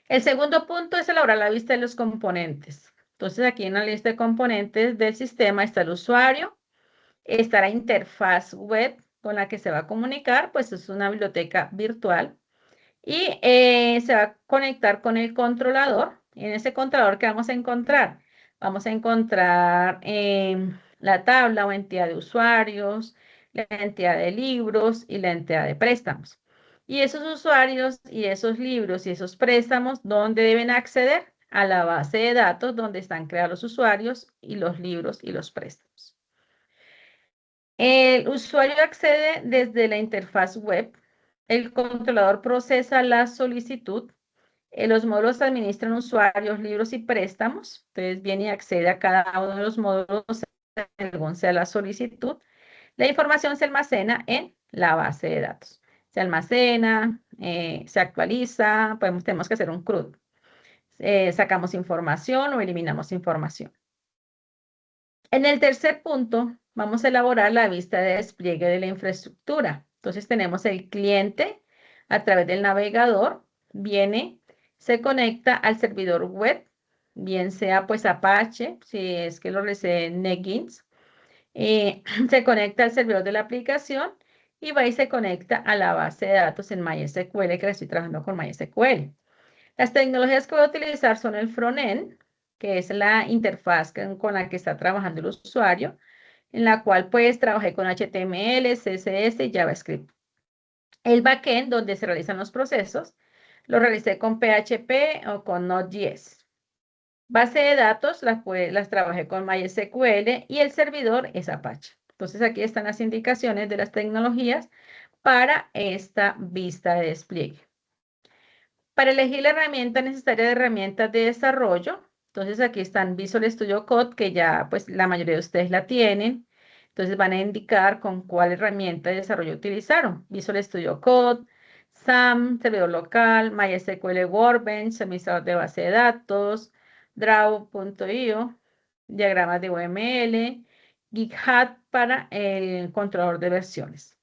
El segundo punto es elaborar la lista de los componentes. Entonces, aquí en la lista de componentes del sistema está el usuario, está la interfaz web con la que se va a comunicar, pues es una biblioteca virtual, y se va a conectar con el controlador. En ese controlador, ¿qué vamos a encontrar? Vamos a encontrar la tabla o entidad de usuarios, la entidad de libros y la entidad de préstamos. Y esos usuarios y esos libros y esos préstamos, ¿dónde deben acceder? A la base de datos donde están creados los usuarios y los libros y los préstamos. El usuario accede desde la interfaz web. El controlador procesa la solicitud. Los módulos administran usuarios, libros y préstamos. Entonces viene y accede a cada uno de los módulos según sea la solicitud. La información se almacena en la base de datos. Se almacena, se actualiza, tenemos que hacer un CRUD. Sacamos información o eliminamos información. En el tercer punto, vamos a elaborar la vista de despliegue de la infraestructura. Entonces tenemos el cliente a través del navegador, viene, se conecta al servidor web, bien sea pues Apache, si es que lo recibe NetBeans, se conecta al servidor de la aplicación y va y se conecta a la base de datos en MySQL, que estoy trabajando con MySQL. Las tecnologías que voy a utilizar son el frontend, que es la interfaz con la que está trabajando el usuario, en la cual pues trabajé con HTML, CSS y JavaScript. El backend, donde se realizan los procesos, lo realicé con PHP o con Node.js. Base de datos, las trabajé con MySQL y el servidor es Apache. Entonces aquí están las indicaciones de las tecnologías para esta vista de despliegue. Para elegir la herramienta necesaria de herramientas de desarrollo, entonces aquí están Visual Studio Code, que ya pues la mayoría de ustedes la tienen. Entonces van a indicar con cuál herramienta de desarrollo utilizaron. Visual Studio Code, SAM, servidor local, MySQL Workbench, administrador de base de datos, Draw.io, diagramas de UML, GitHub para el controlador de versiones.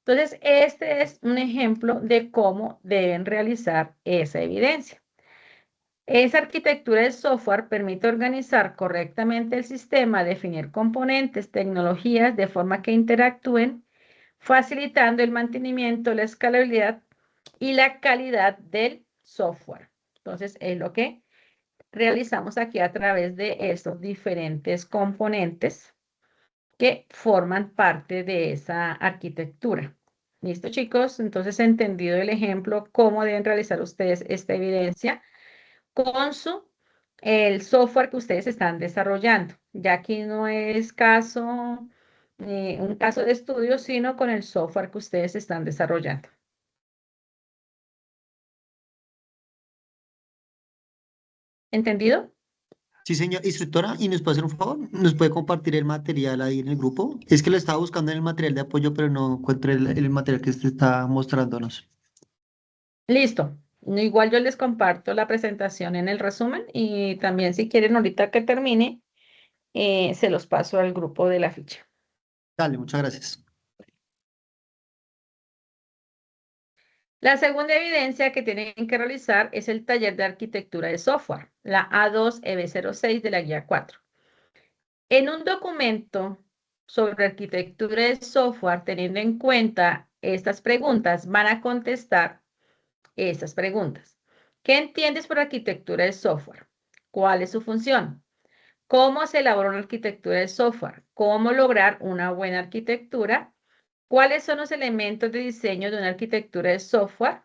Entonces, este es un ejemplo de cómo deben realizar esa evidencia. Esa arquitectura de software permite organizar correctamente el sistema, definir componentes, tecnologías de forma que interactúen, facilitando el mantenimiento, la escalabilidad y la calidad del software. Entonces, es lo que realizamos aquí a través de estos diferentes componentes que forman parte de esa arquitectura. ¿Listo, chicos? Entonces, entendido el ejemplo, cómo deben realizar ustedes esta evidencia con el software que ustedes están desarrollando. Ya aquí no es un caso de estudio, sino con el software que ustedes están desarrollando. ¿Entendido? Sí, señor, instructora, ¿y nos puede hacer un favor? ¿Nos puede compartir el material ahí en el grupo? Es que lo estaba buscando en el material de apoyo, pero no encuentro el material que usted está mostrándonos. Listo. No, igual yo les comparto la presentación en el resumen y también si quieren ahorita que termine, se los paso al grupo de la ficha. Dale, muchas gracias. La segunda evidencia que tienen que realizar es el taller de arquitectura de software, la A2 EB06 de la guía 4. En un documento sobre arquitectura de software, teniendo en cuenta estas preguntas, van a contestar estas preguntas. ¿Qué entiendes por arquitectura de software? ¿Cuál es su función? ¿Cómo se elabora una arquitectura de software? ¿Cómo lograr una buena arquitectura? ¿Cuáles son los elementos de diseño de una arquitectura de software?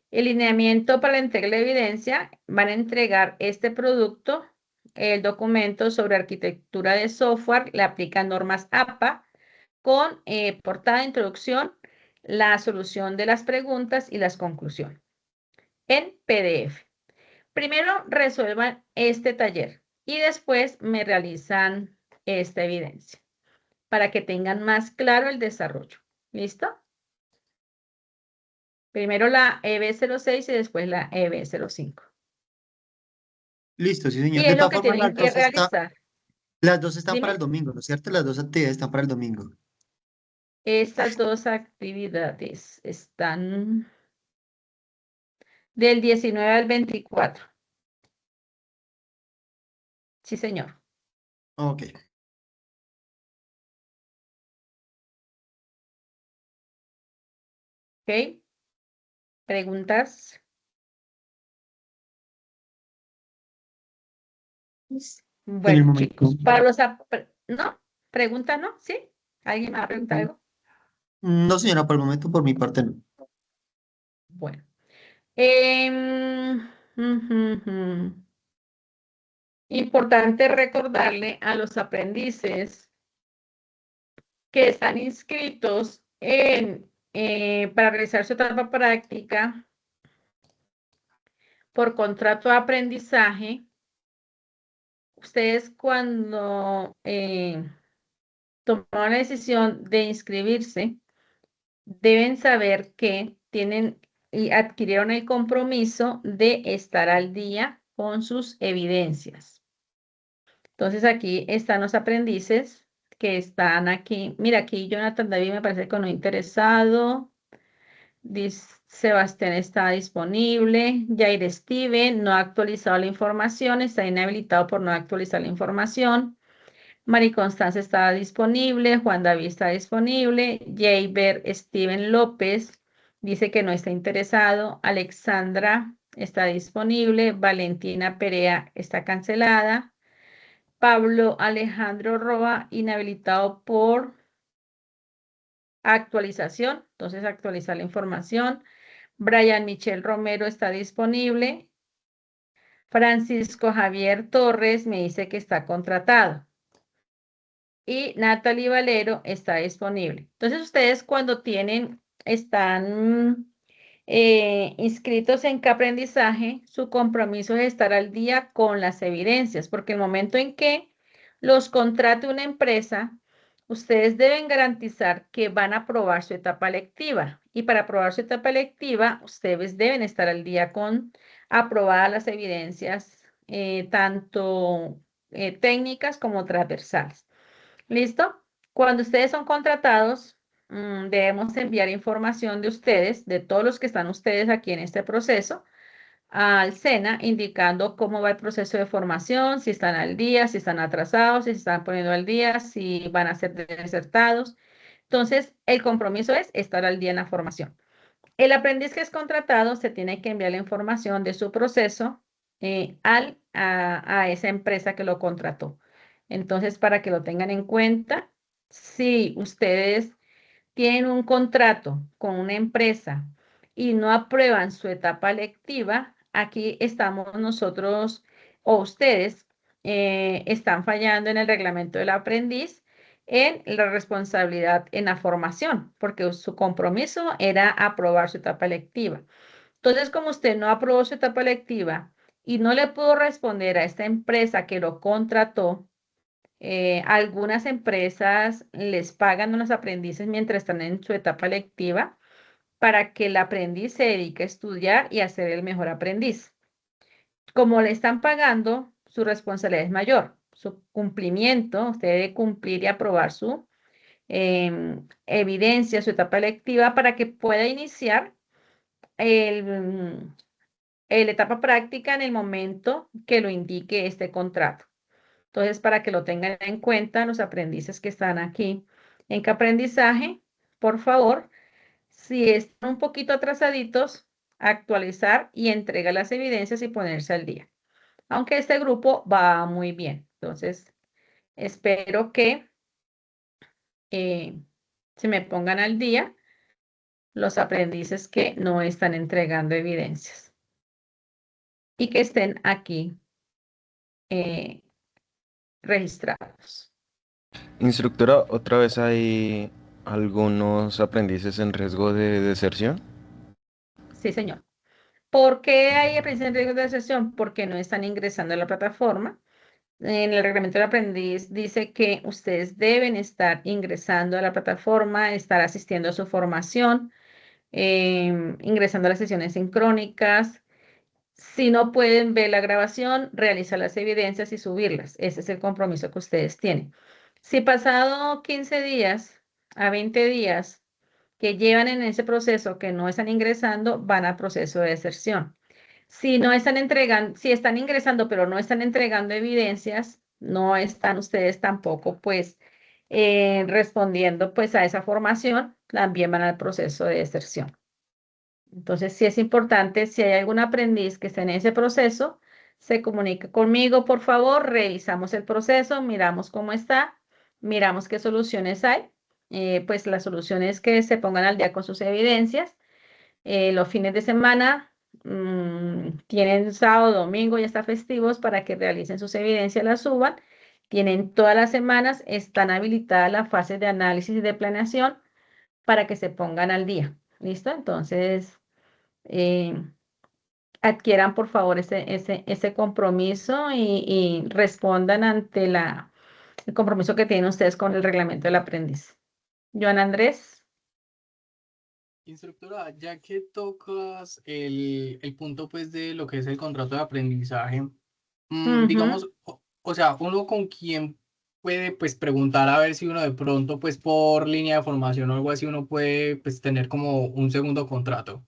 El lineamiento para la entrega de la evidencia, van a entregar este producto, el documento sobre arquitectura de software, le aplican normas APA con portada de introducción, la solución de las preguntas y las conclusiones en PDF. Primero resuelvan este taller y después me realizan esta evidencia para que tengan más claro el desarrollo. ¿Listo? Primero la EB06 y después la EB05. Listo, sí, Y señor. De es lo todas que formas, tienen que realizar. las dos están para el Dime, domingo, ¿no es cierto? Las dos actividades están para el domingo. estas dos actividades están del 19 al 24. Sí, señor. Ok. ¿Ok? ¿Preguntas? En el Bueno, momento. chicos, para los... ¿No? ¿Pregunta no? ¿Sí? ¿Alguien me va a preguntar algo? No, señora, por el momento, por mi parte no. Bueno. Em, ujú, ujú. Importante recordarle a los aprendices que están inscritos para realizar su etapa práctica por contrato de aprendizaje. Ustedes cuando tomaron la decisión de inscribirse, deben saber que tienen y adquirieron el compromiso de estar al día con sus evidencias. Entonces aquí están los aprendices que están aquí. Mira, aquí Jonathan David me parece que no interesado. Sebastián está disponible. Jair Steven no ha actualizado la información, está inhabilitado por no actualizar la información. Mari Constanza está disponible. Juan David está disponible. Jayber Steven López dice que no está interesado. Alexandra está disponible. Valentina Perea está cancelada. Pablo Alejandro Roa, inhabilitado por actualización. Entonces, actualizar la información. Brian Michel Romero está disponible. Francisco Javier Torres me dice que está contratado. Y Natalie Valero está disponible. Entonces, ustedes cuando están inscritos en qué aprendizaje, su compromiso es estar al día con las evidencias, porque el momento en que los contrate una empresa, ustedes deben garantizar que van a aprobar su etapa lectiva. Y para aprobar su etapa lectiva, ustedes deben estar al día con aprobadas las evidencias, tanto técnicas como transversales. ¿Listo? Cuando ustedes son contratados, debemos enviar información de ustedes, de todos los que están ustedes aquí en este proceso, al SENA, indicando cómo va el proceso de formación, si están al día, si están atrasados, si se están poniendo al día, si van a ser desertados. Entonces, el compromiso es estar al día en la formación. El aprendiz que es contratado se tiene que enviar la información de su proceso a esa empresa que lo contrató. Entonces, para que lo tengan en cuenta, si ustedes tienen un contrato con una empresa y no aprueban su etapa lectiva, aquí estamos nosotros o ustedes están fallando en el reglamento del aprendiz en la responsabilidad en la formación, porque su compromiso era aprobar su etapa lectiva. Entonces, como usted no aprobó su etapa lectiva y no le pudo responder a esta empresa que lo contrató, algunas empresas les pagan a los aprendices mientras están en su etapa lectiva para que el aprendiz se dedique a estudiar y a ser el mejor aprendiz. Como le están pagando, su responsabilidad es mayor. Su cumplimiento, usted debe cumplir y aprobar su evidencia su etapa lectiva para que pueda iniciar la etapa práctica en el momento que lo indique este contrato. Entonces, para que lo tengan en cuenta los aprendices que están aquí en qué aprendizaje, por favor, si están un poquito atrasaditos, actualizar y entregar las evidencias y ponerse al día. Aunque este grupo va muy bien. Entonces, espero que eh, se me pongan al día los aprendices que no están entregando evidencias y que estén aquí eh, registrados. Instructora, ¿otra vez hay algunos aprendices en riesgo de deserción? Sí, señor. ¿Por qué hay aprendices en riesgo de deserción? Porque no están ingresando a la plataforma. En el reglamento del aprendiz dice que ustedes deben estar ingresando a la plataforma, estar asistiendo a su formación, ingresando a las sesiones sincrónicas. Si no pueden ver la grabación, realizar las evidencias y subirlas. Ese es el compromiso que ustedes tienen. Si pasado 15 días a 20 días que llevan en ese proceso que no están ingresando, van a proceso de deserción. Si no están entregando, si están ingresando, pero no están entregando evidencias, no están ustedes tampoco, pues, respondiendo, pues, a esa formación, también van al proceso de deserción. Entonces, sí es importante, si hay algún aprendiz que esté en ese proceso, se comunique conmigo, por favor, revisamos el proceso, miramos cómo está, miramos qué soluciones hay. Pues las soluciones que se pongan al día con sus evidencias. Los fines de semana tienen sábado, domingo y hasta festivos para que realicen sus evidencias, las suban. Tienen todas las semanas, están habilitadas las fases de análisis y de planeación para que se pongan al día. ¿Listo? Entonces, eh, adquieran por favor ese compromiso y respondan ante el compromiso que tienen ustedes con el reglamento del aprendiz. Joan Andrés. Instructora, ya que tocas el punto pues de lo que es el contrato de aprendizaje, Ujú. digamos, o sea, uno con quien puede pues preguntar a ver si uno de pronto pues por línea de formación o algo así uno puede pues tener como un segundo contrato.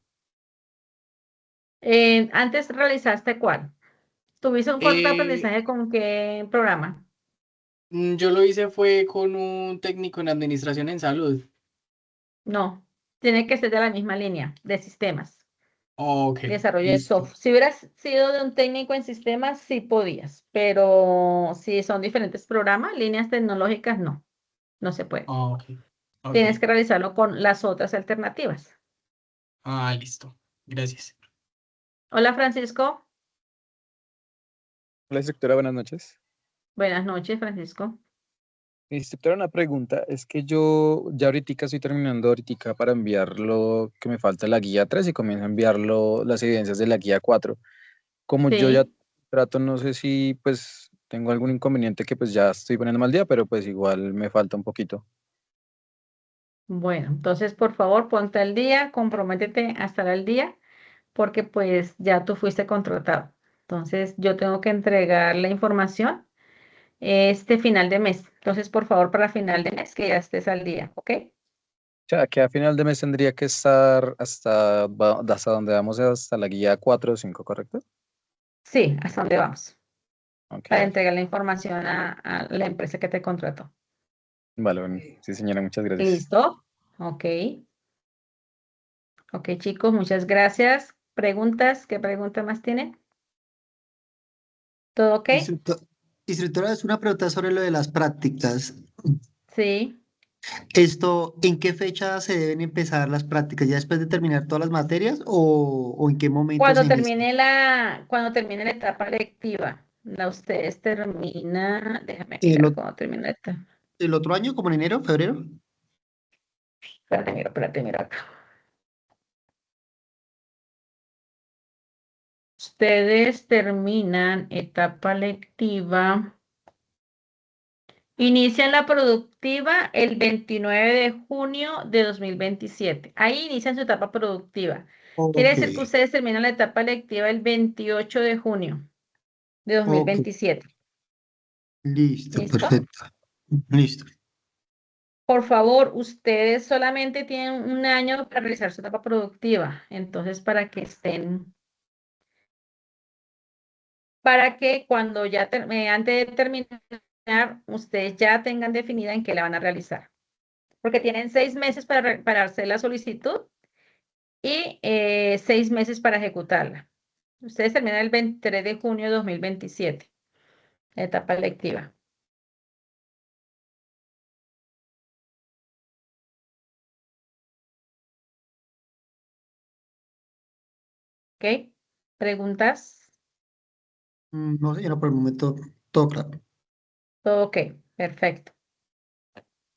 Antes realizaste cuál. ¿Tuviste un corto de Eh, aprendizaje con qué programa? yo lo hice fue con un técnico en administración en salud. No, tiene que ser de la misma línea de sistemas, Ok, desarrollo de listo. software. Si hubieras sido de un técnico en sistemas, sí podías, pero si son diferentes programas, líneas tecnológicas, no, no se puede. Ok, ok. Tienes que realizarlo con las otras alternativas. Ah, listo. Gracias. Hola Francisco, Hola, instructora, buenas noches. buenas noches Francisco. Instructora, una pregunta. Es que yo ya ahorita estoy terminando ahorita para enviarlo, que me falta la guía 3 y comienzo a enviarlo las evidencias de la guía 4. Como yo ya Sí, trato, no sé si pues tengo algún inconveniente que pues ya estoy poniendo mal día, pero pues igual me falta un poquito. bueno, entonces por favor ponte al día, comprométete a estar al día porque pues ya tú fuiste contratado. Entonces yo tengo que entregar la información este final de mes. Entonces, por favor, para final de mes que ya estés al día, ¿ok? O sea, que a final de mes tendría que estar hasta donde vamos, hasta la guía 4 o 5, ¿correcto? Sí, hasta dónde vamos, Ok, para vale. entregar la información a la empresa que te contrató. Vale, bueno. Sí, señora, muchas gracias. ¿Listo? Ok. Ok, chicos, muchas gracias. ¿Preguntas? ¿Qué pregunta más tienen? ¿Todo ok? Instructor, instructora, es una pregunta sobre lo de las prácticas. Sí. Esto, ¿en qué fecha se deben empezar las prácticas? ¿Ya después de terminar todas las materias o en qué momento se inicia? Cuando termine la etapa lectiva, ustedes termina, déjame ¿El, mirar o- cuando termina esta. el otro año, como en enero, febrero? Espérate, mira acá. Ustedes terminan etapa lectiva. Inician la productiva el 29 de junio de 2027. Ahí inician su etapa productiva. Quiere Ok, decir que ustedes terminan la etapa lectiva el 28 de junio de dos mil ok, veintisiete. listo, ¿Listo? perfecto. Listo. Por favor, ustedes solamente tienen un año para realizar su etapa productiva. Entonces, para que cuando ya, antes de terminar, ustedes ya tengan definida en qué la van a realizar. Porque tienen 6 meses para hacer la solicitud y 6 meses para ejecutarla. Ustedes terminan el 23 de junio de 2027, la etapa lectiva. ¿Ok? ¿Preguntas? No, señora, por el momento todo claro. Todo ok, perfecto.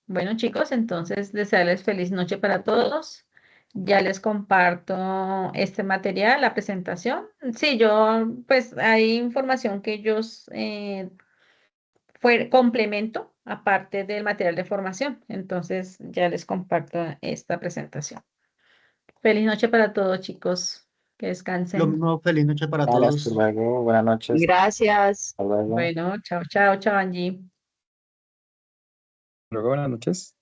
Bueno, chicos, entonces desearles feliz noche para todos. Ya les comparto este material, la presentación. Sí, yo, pues hay información que ellos fue complemento aparte del material de formación. Entonces ya les comparto esta presentación. Feliz noche para todos, chicos. Que Lo descansen. mismo, feliz noche para Vale, hasta todos. luego, buenas noches, Gracias. hasta luego. Bueno, chao, chao, chao, Angie. Luego, buenas noches.